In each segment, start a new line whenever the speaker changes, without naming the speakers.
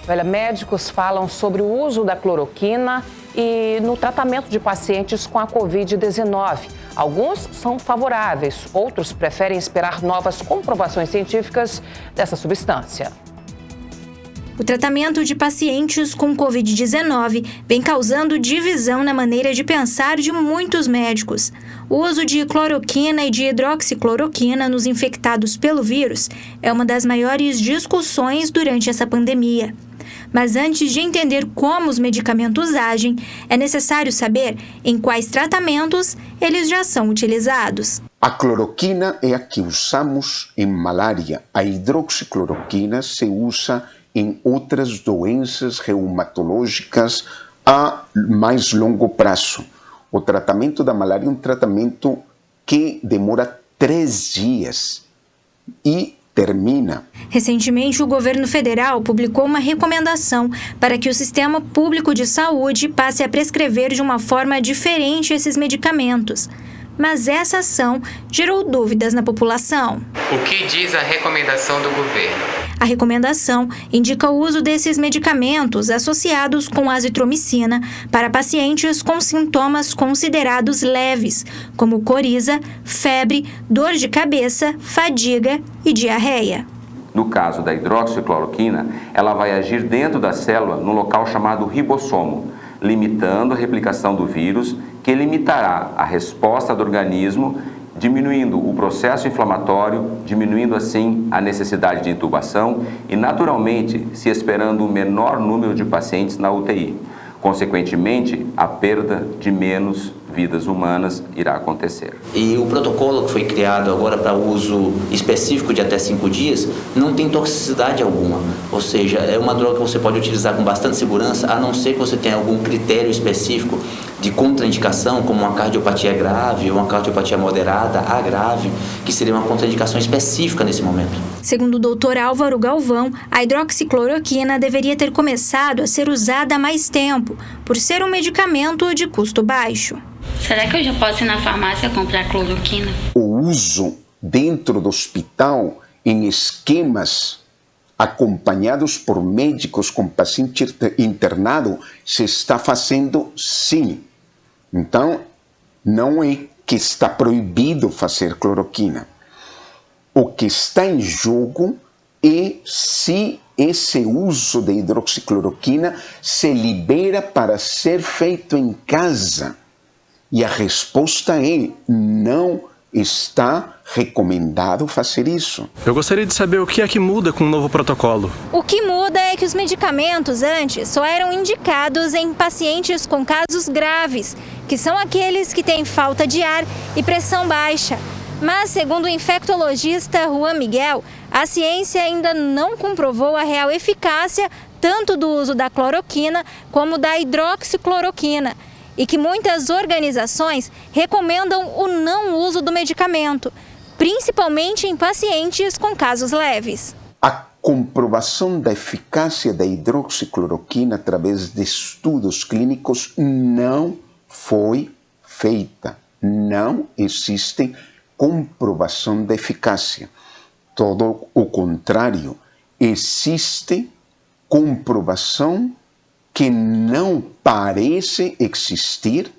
Olha, médicos falam sobre o uso da cloroquina e no tratamento de pacientes com a Covid-19. Alguns são favoráveis, outros preferem esperar novas comprovações científicas dessa substância.
O tratamento de pacientes com Covid-19 vem causando divisão na maneira de pensar de muitos médicos. O uso de cloroquina e de hidroxicloroquina nos infectados pelo vírus é uma das maiores discussões durante essa pandemia. Mas antes de entender como os medicamentos agem, é necessário saber em quais tratamentos eles já são utilizados.
A cloroquina é a que usamos em malária. A hidroxicloroquina se usa em outras doenças reumatológicas a mais longo prazo. O tratamento da malária é um tratamento que demora 3 dias e termina.
Recentemente, o governo federal publicou uma recomendação para que o sistema público de saúde passe a prescrever de uma forma diferente esses medicamentos. Mas essa ação gerou dúvidas na população.
O que diz a recomendação do governo?
A recomendação indica o uso desses medicamentos associados com azitromicina para pacientes com sintomas considerados leves, como coriza, febre, dor de cabeça, fadiga e diarreia.
No caso da hidroxicloroquina, ela vai agir dentro da célula no local chamado ribossomo, limitando a replicação do vírus, que limitará a resposta do organismo, diminuindo o processo inflamatório, diminuindo assim a necessidade de intubação e, naturalmente, se esperando um menor número de pacientes na UTI. Consequentemente, a perda de menos vidas humanas irá acontecer.
E o protocolo que foi criado agora para uso específico de até 5 dias não tem toxicidade alguma, ou seja, é uma droga que você pode utilizar com bastante segurança, a não ser que você tenha algum critério específico de contraindicação, como uma cardiopatia grave ou uma cardiopatia moderada a grave, que seria uma contraindicação específica nesse momento.
Segundo o Dr. Álvaro Galvão, a hidroxicloroquina deveria ter começado a ser usada há mais tempo, por ser um medicamento de custo baixo.
Será que eu já posso ir na farmácia comprar cloroquina?
O uso dentro do hospital em esquemas acompanhados por médicos com paciente internado se está fazendo sim. Então, não é que está proibido fazer cloroquina. O que está em jogo é se esse uso de hidroxicloroquina se libera para ser feito em casa. E a resposta é: não está recomendado fazer isso.
Eu gostaria de saber o que é que muda com o novo protocolo.
O que muda é que os medicamentos antes só eram indicados em pacientes com casos graves, que são aqueles que têm falta de ar e pressão baixa. Mas, segundo o infectologista Juan Miguel, a ciência ainda não comprovou a real eficácia tanto do uso da cloroquina como da hidroxicloroquina, e que muitas organizações recomendam o não uso do medicamento, principalmente em pacientes com casos leves.
A comprovação da eficácia da hidroxicloroquina através de estudos clínicos não foi feita. Não existe comprovação da eficácia. Todo o contrário, existe comprovação que não parece existir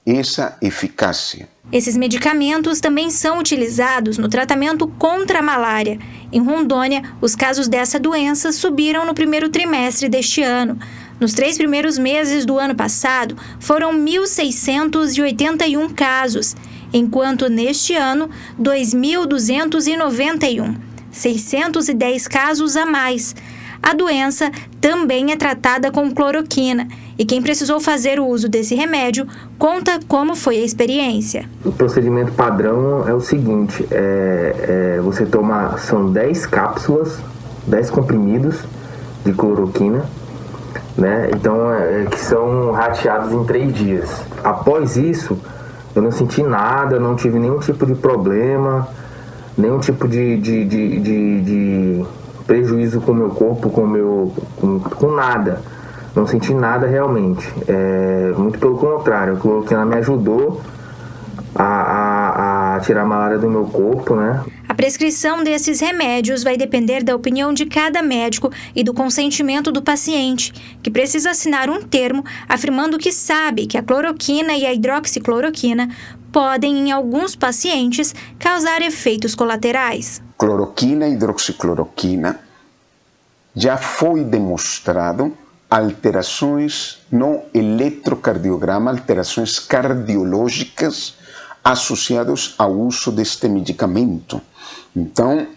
essa eficácia.
Esses medicamentos também são utilizados no tratamento contra a malária. Em Rondônia, os casos dessa doença subiram no primeiro trimestre deste ano. Nos 3 primeiros meses do ano passado, foram 1.681 casos, enquanto neste ano, 2.291, 610 casos a mais. A doença também é tratada com cloroquina e quem precisou fazer o uso desse remédio conta como foi a experiência.
O procedimento padrão é o seguinte, você toma, são 10 cápsulas, 10 comprimidos de cloroquina, né? Então, que são rateados em 3 dias. Após isso, eu não senti nada, não tive nenhum tipo de problema, nenhum tipo de prejuízo com o meu corpo, com nada. Não senti nada realmente. Muito pelo contrário, a cloroquina me ajudou a tirar a malária do meu corpo, né?
A prescrição desses remédios vai depender da opinião de cada médico e do consentimento do paciente, que precisa assinar um termo afirmando que sabe que a cloroquina e a hidroxicloroquina podem, em alguns pacientes, causar efeitos colaterais.
Cloroquina e hidroxicloroquina já foi demonstrado alterações no eletrocardiograma, alterações cardiológicas associadas ao uso deste medicamento. Então,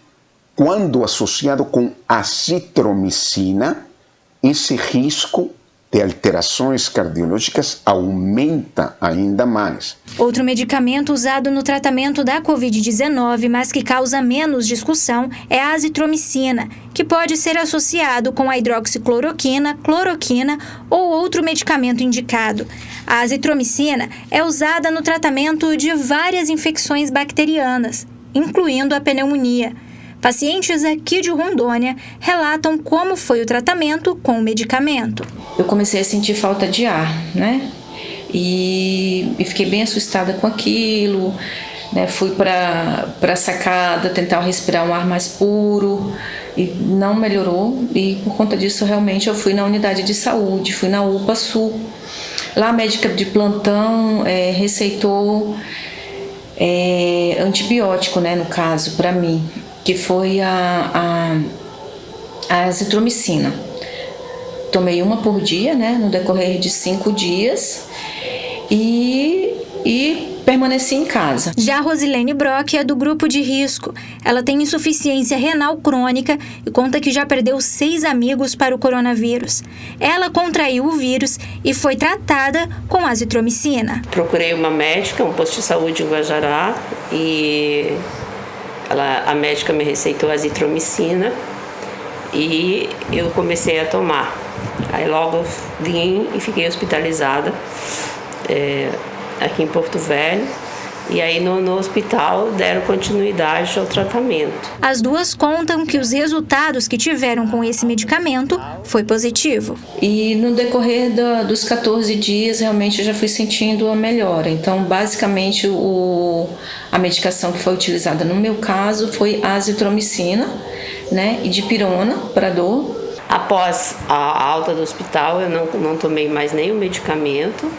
quando associado com azitromicina, esse risco de alterações cardiológicas aumenta ainda mais.
Outro medicamento usado no tratamento da Covid-19, mas que causa menos discussão, é a azitromicina, que pode ser associado com a hidroxicloroquina, cloroquina ou outro medicamento indicado. A azitromicina é usada no tratamento de várias infecções bacterianas, incluindo a pneumonia. Pacientes aqui de Rondônia relatam como foi o tratamento com o medicamento.
Eu comecei a sentir falta de ar, né? E fiquei bem assustada com aquilo, né? Fui para a sacada tentar respirar um ar mais puro e não melhorou. E por conta disso, realmente, eu fui na unidade de saúde, fui na UPA Sul. Lá a médica de plantão receitou antibiótico, né, no caso, para mim, que foi a azitromicina. Tomei uma por dia, né, no decorrer de 5 dias e permaneci em casa.
Já a Rosilene Brock é do grupo de risco. Ela tem insuficiência renal crônica e conta que já perdeu 6 amigos para o coronavírus. Ela contraiu o vírus e foi tratada com azitromicina.
Procurei uma médica, um posto de saúde em Guajará, e a médica me receitou azitromicina e eu comecei a tomar. Aí logo vim e fiquei hospitalizada aqui em Porto Velho. E aí no hospital deram continuidade ao tratamento.
As duas contam que os resultados que tiveram com esse medicamento foi positivo.
E no decorrer dos 14 dias, realmente eu já fui sentindo a melhora. Então, basicamente, a medicação que foi utilizada no meu caso foi a azitromicina, né, e dipirona para dor.
Após a alta do hospital, eu não tomei mais nenhum medicamento.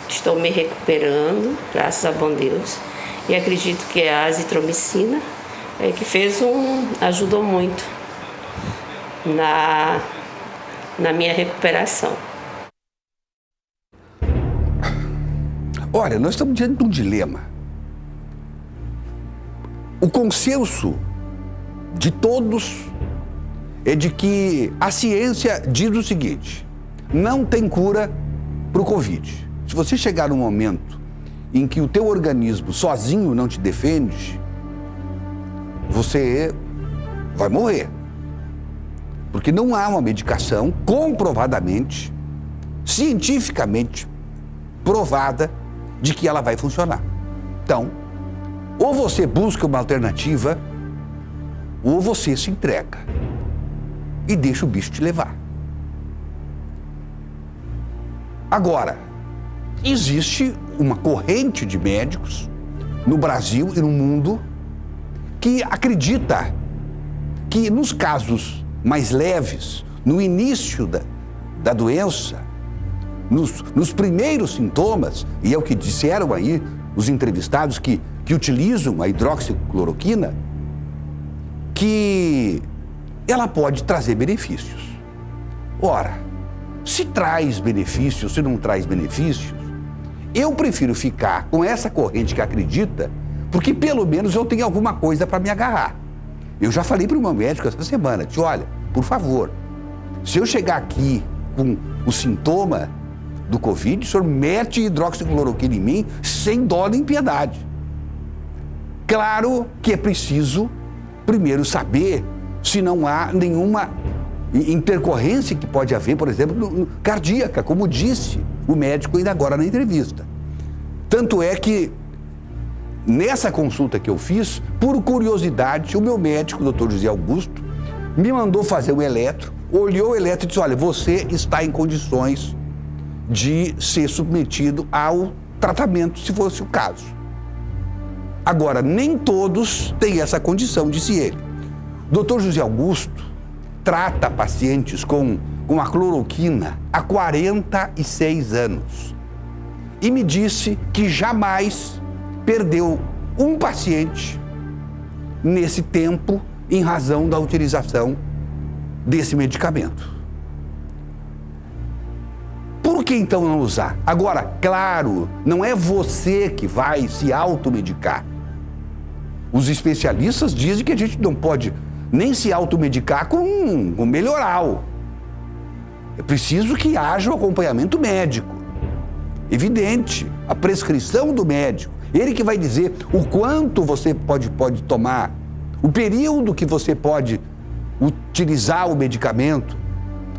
Estou me recuperando, graças a bom Deus, e acredito que a azitromicina que ajudou muito na minha recuperação.
Olha, nós estamos diante de um dilema. O consenso de todos é de que a ciência diz o seguinte: não tem cura para o Covid. Se você chegar num momento em que o teu organismo sozinho não te defende, você vai morrer. Porque não há uma medicação comprovadamente, cientificamente provada de que ela vai funcionar. Então, ou você busca uma alternativa, ou você se entrega e deixa o bicho te levar. Agora, existe uma corrente de médicos no Brasil e no mundo que acredita que nos casos mais leves, no início da doença, nos primeiros sintomas, e é o que disseram aí os entrevistados que utilizam a hidroxicloroquina, que ela pode trazer benefícios. Ora, se traz benefícios, se não traz benefícios, eu prefiro ficar com essa corrente que acredita, porque pelo menos eu tenho alguma coisa para me agarrar. Eu já falei para o meu médico essa semana, disse, olha, por favor, se eu chegar aqui com o sintoma do Covid, o senhor mete hidroxicloroquina em mim sem dó nem piedade. Claro que é preciso primeiro saber se não há nenhuma intercorrência que pode haver, por exemplo, cardíaca, como disse o médico ainda agora na entrevista. Tanto é que, nessa consulta que eu fiz, por curiosidade, o meu médico, o Dr. José Augusto, me mandou fazer um eletro, olhou o eletro e disse, olha, você está em condições de ser submetido ao tratamento, se fosse o caso. Agora, nem todos têm essa condição, disse ele. O Dr. José Augusto trata pacientes com a cloroquina há 46 anos. E me disse que jamais perdeu um paciente nesse tempo em razão da utilização desse medicamento. Por que então não usar? Agora, claro, não é você que vai se automedicar. Os especialistas dizem que a gente não pode nem se automedicar com melhoral. É preciso que haja um acompanhamento médico. Evidente, a prescrição do médico. Ele que vai dizer o quanto você pode tomar, o período que você pode utilizar o medicamento,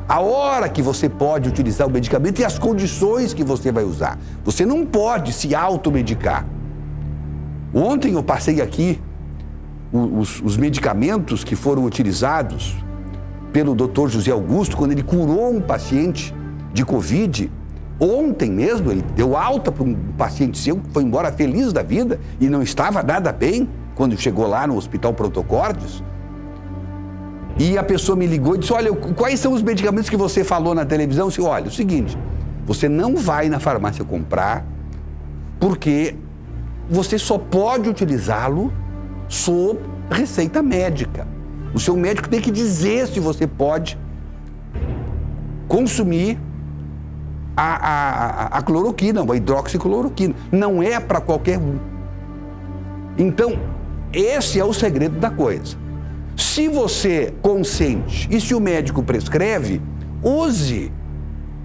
a hora que você pode utilizar o medicamento e as condições que você vai usar. Você não pode se automedicar. Ontem eu passei aqui os medicamentos que foram utilizados pelo Dr. José Augusto quando ele curou um paciente de Covid. Ontem mesmo ele deu alta para um paciente seu que foi embora feliz da vida e não estava nada bem quando chegou lá no Hospital Protocordes. E a pessoa me ligou e disse, olha, quais são os medicamentos que você falou na televisão? Eu disse, olha, é o seguinte, você não vai na farmácia comprar porque você só pode utilizá-lo sob receita médica. O seu médico tem que dizer se você pode consumir a cloroquina, a hidroxicloroquina. Não é para qualquer um. Então, esse é o segredo da coisa. Se você consente e se o médico prescreve, use.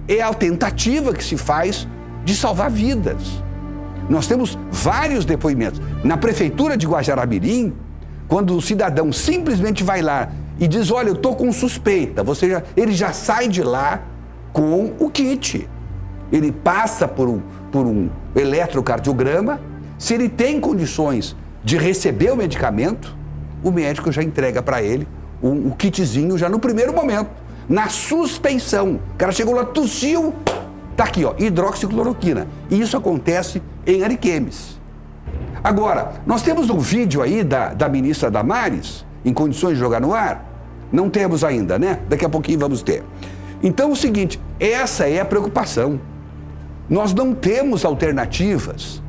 É a tentativa que se faz de salvar vidas. Nós temos vários depoimentos. Na prefeitura de Guajará-Mirim, quando o cidadão simplesmente vai lá e diz, olha, eu estou com suspeita, ele já sai de lá com o kit. Ele passa por um eletrocardiograma. Se ele tem condições de receber o medicamento, o médico já entrega para ele o kitzinho já no primeiro momento, na suspeição. O cara chegou lá, tossiu, tá aqui, ó, hidroxicloroquina. E isso acontece em Ariquemes. Agora, nós temos um vídeo aí da ministra Damares, em condições de jogar no ar? Não temos ainda, né? Daqui a pouquinho vamos ter. Então é o seguinte, essa é a preocupação. Nós não temos alternativas.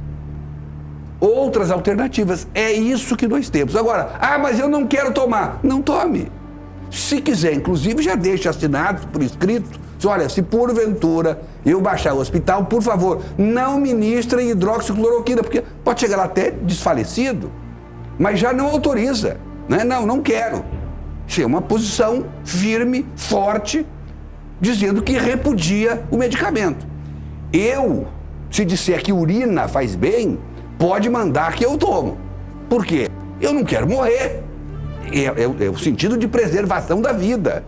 Outras alternativas. É isso que nós temos. Agora, mas eu não quero tomar. Não tome. Se quiser, inclusive, já deixe assinado por escrito. Olha, se porventura eu baixar o hospital, por favor, não ministrem hidroxicloroquina, porque pode chegar lá até desfalecido, mas já não autoriza. Né? Não quero. Isso é uma posição firme, forte, dizendo que repudia o medicamento. Se disser que urina faz bem, pode mandar que eu tomo. Por quê? Eu não quero morrer. É o sentido de preservação da vida.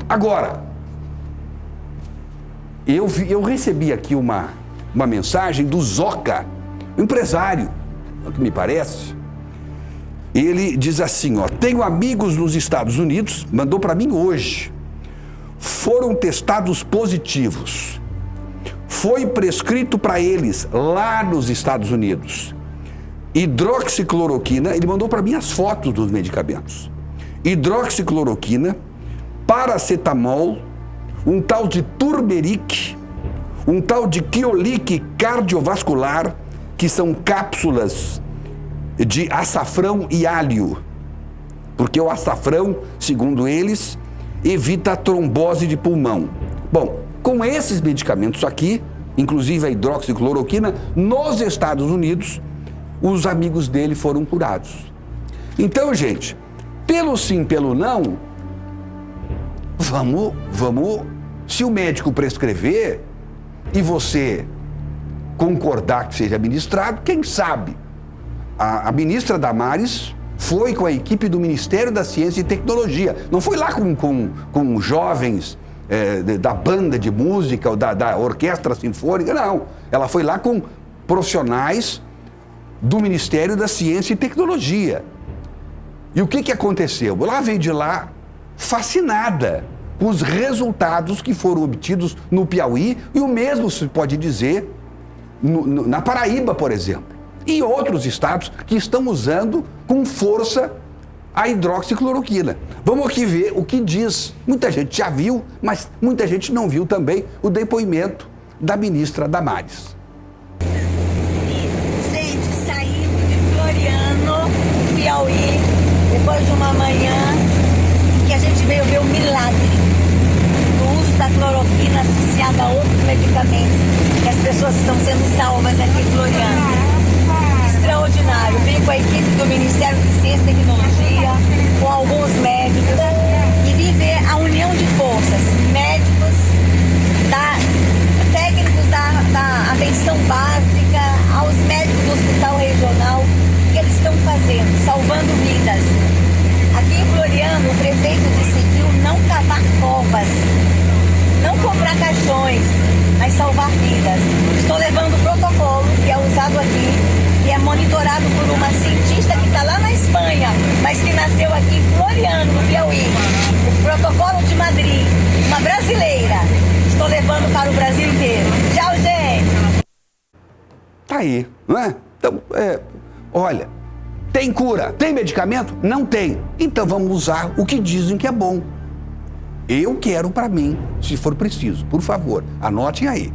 Agora, eu recebi aqui uma mensagem do Zoca, um empresário, o que me parece. Ele diz assim, ó, tenho amigos nos Estados Unidos, mandou para mim hoje, foram testados positivos. Foi prescrito para eles lá nos Estados Unidos hidroxicloroquina, ele mandou para mim as fotos dos medicamentos. Hidroxicloroquina, paracetamol, um tal de turmeric, um tal de quiolic cardiovascular, que são cápsulas de açafrão e alho, porque o açafrão, segundo eles, evita a trombose de pulmão. Bom, com esses medicamentos aqui, inclusive a hidroxicloroquina, nos Estados Unidos, os amigos dele foram curados. Então, gente, pelo sim, pelo não, vamos, se o médico prescrever e você concordar que seja administrado, quem sabe? A ministra Damares foi com a equipe do Ministério da Ciência e Tecnologia, não foi lá com jovens da banda de música ou da orquestra sinfônica, não. Ela foi lá com profissionais do Ministério da Ciência e Tecnologia. E o que aconteceu? Ela veio de lá fascinada com os resultados que foram obtidos no Piauí, e o mesmo se pode dizer na Paraíba, por exemplo. E outros estados que estão usando com força a hidroxicloroquina. Vamos aqui ver o que diz. Muita gente já viu, mas muita gente não viu também o depoimento da ministra Damares.
Gente, saímos de Floriano, Piauí, depois de uma manhã que a gente veio ver o milagre do uso da cloroquina associada a outros medicamentos, que as pessoas estão sendo salvas aqui em Floriano. Extraordinário. Vim com a equipe do Ministério de Ciência e Tecnologia, com alguns médicos, e vim ver a união de forças, médicos, técnicos da atenção básica, aos médicos do Hospital Regional, que eles estão fazendo, salvando vidas. Aqui em Floriano, o prefeito decidiu não cavar covas, não comprar caixões, mas salvar vidas. Estou levando o protocolo que é usado aqui, que é monitorado por uma cientista que está lá na Espanha, mas que nasceu aqui em Floriano, no Piauí. O protocolo de Madrid, uma brasileira. Estou levando para o Brasil inteiro. Tchau, gente!
Tá aí, não é? Então, olha, tem cura, tem medicamento? Não tem. Então vamos usar o que dizem que é bom. Eu quero para mim, se for preciso. Por favor, anotem aí.